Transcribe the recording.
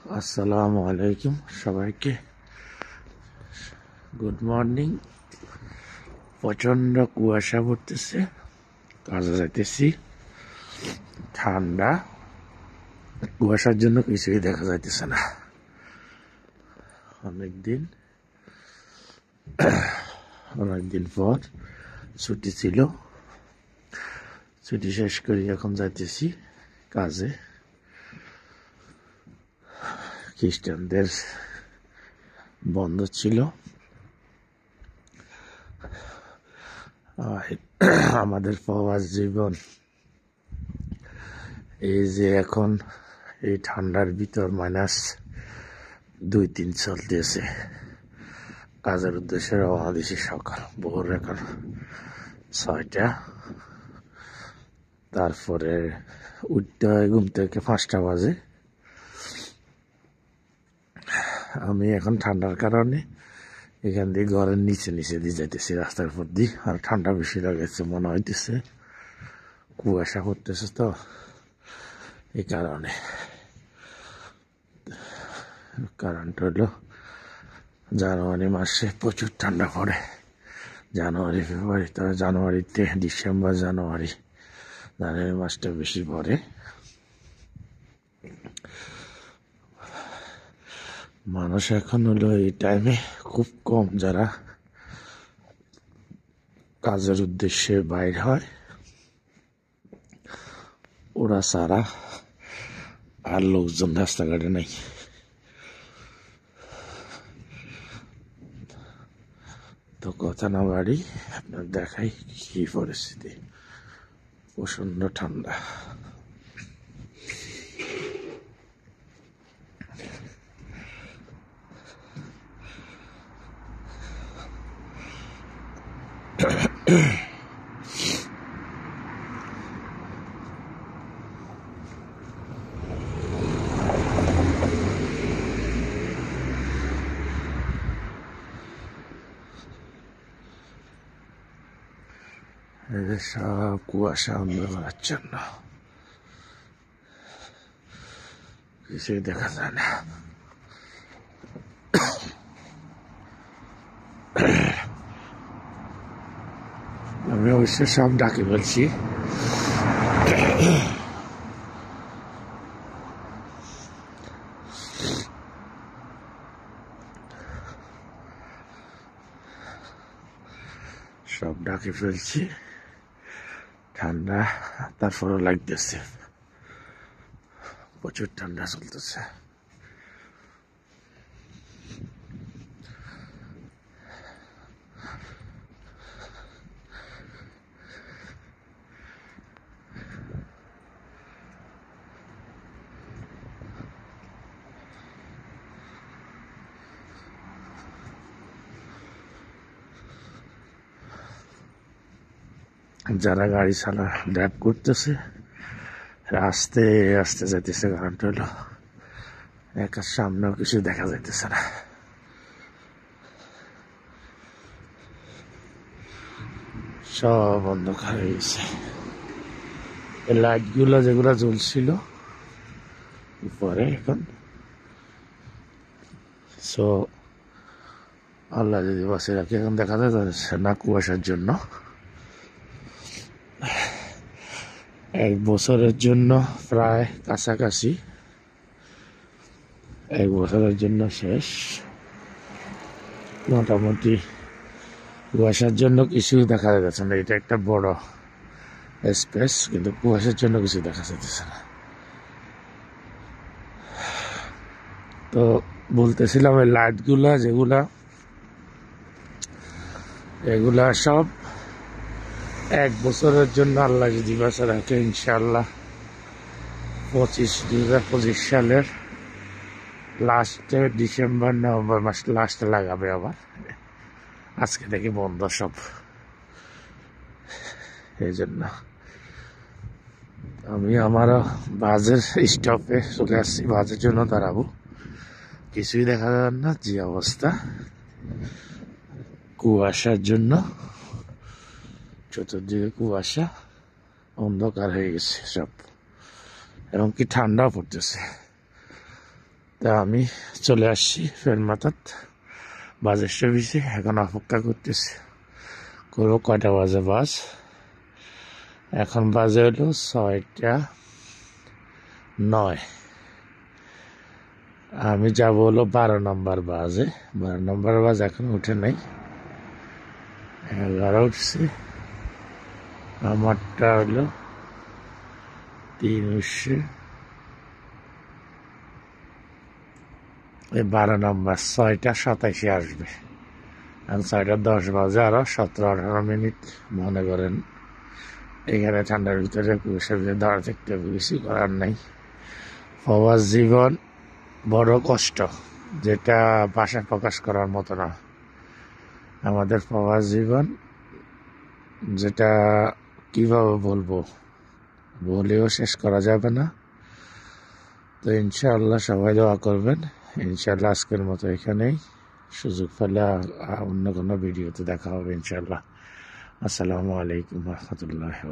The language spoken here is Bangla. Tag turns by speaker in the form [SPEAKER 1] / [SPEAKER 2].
[SPEAKER 1] আসসালামু আলাইকুম সবাইকে গুড মর্নিং। প্রচন্ড কুয়াশা পড়তেছে, কাজে যাইতেছি, ঠান্ডা, কুয়াশার জন্য কিছুই দেখা যাইতেছে না। অনেকদিন পর ছুটি ছিল, ছুটি শেষ করে এখন যাইতেছি কাজে। খ্রিস্টানদের বন্ধ ছিল, আমাদের প্রবাস জীবন এই যে এখন এই ঠান্ডার ভিতর -2-3 চলতেছে। কাজের উদ্দেশ্যে রওনা দিছি সকাল ভোর এখন 6টা, তারপরে উঠতে হয় ঘুম থেকে 5টা বাজে। আমি এখন ঠান্ডার কারণে এখান দিয়ে ঘরের নিচে দিয়ে যাইতেছি, রাস্তার উপর দিয়ে। আর ঠান্ডা বেশি লাগাইছে মনে হইতেছে, কুয়াশা পড়তেছে তো এই কারণটা হলো জানুয়ারি মাসে প্রচুর ঠান্ডা পড়ে। জানুয়ারি ফেব্রুয়ারি, তবে জানুয়ারিতে ডিসেম্বর জানুয়ারি মাসটা বেশি পড়ে। মানুষ এখন হলো এই টাইমে খুব কম যারা কাজের উদ্দেশ্যে বাইর হয়, ওরা ছাড়া আর লোকজন রাস্তাঘাটে নেই। তো কথা না বাড়ি, আপনার দেখাই কি পরিস্থিতি। প্রচন্ড ঠান্ডা। সব কুয়াশা অন্ধকারের জন্য কিছুই দেখা যায় না। আমি অবশ্য সব ডাকে বলছি, সব ডাকে ফেলছি। ঠান্ডা তারপরও লাগতেছে, প্রচুর ঠান্ডা চলতেছে। যারা গাড়ি ড্রাইভ করতেছে আস্তে আস্তে যাইতেছে, কারণটা হলো একার সামনেও কিছু দেখা যাইতেছে না। সব অন্ধকার হয়ে গেছে। এই লাইট গুলো যেগুলো জ্বলছিল উপরে এখন, সো আল্লাহ যদি বাসে রাখি, এখন দেখা যাচ্ছে না কুয়াশার জন্য। 1 বছরের জন্য প্রায় কাছাকাছি, 1 বছরের জন্য শেষ। মোটামুটি কুয়াশার জন্য কিছু দেখা যাচ্ছে না। এটা একটা বড় স্পেস, কিন্তু কুয়াশার জন্য কিছু দেখা যাচ্ছে না। তো বলতেছিলাম এই লাইটগুলা এগুলা সব 1 বছরের জন্য আল্লাহ যদি বাঁচা রাখে, ইনশাআল্লাহ 2025 সালের লাস্টে, ডিসেম্বর নভেম্বর মাস লাস্টে লাগাবে আবার। আজকে থেকে বন্ধ সব। এই জন্য আমি আমারও বাসের স্টপে চলে আসছি, বাসের জন্য দাঁড়াবো। কিছুই দেখা যাবে না, যে অবস্থা কুয়াশার জন্য। চতুর্দিকে কুয়াশা, অন্ধকার হয়ে গেছে সব, এবং কি ঠান্ডাও পড়তেছে। তা আমি চলে আসছি ফেরমাতাত বাস স্টপেজে। এখন অপেক্ষা করতেছি করবো কয়টা বাজে বাস। এখন বাজে হলো 6:09। আমি যাবো হলো 12 নম্বর বাসে। 12 নম্বর বাস এখন উঠে নাই, 11 উঠছে। আমারটা হলো 3 উঠছে। এই 12 নম্বর 6:27 আসবে। এখন 6:10 বাজে, আরো 17-18 মিনিট মনে করেন এখানে ঠান্ডার ভিতরে কুয়াশার ভিতরে দাঁড়া থাকতে হবে, কিছু করার নাই। প্রবাস জীবন বড় কষ্ট, যেটা ভাষায় প্রকাশ করার মতো না। আমাদের প্রবাস জীবন যেটা কিভাবে বলবো, বলেও শেষ করা যাবে না। তো ইনশাআল্লাহ সবাই দোয়া করবেন। ইনশাআল্লাহ আজকের মতো এখানেই, সুযোগ পেলে অন্য কোনো ভিডিওতে দেখা হবে ইনশাআল্লাহ। আসসালামু আলাইকুম ওয়া রাহমাতুল্লাহি।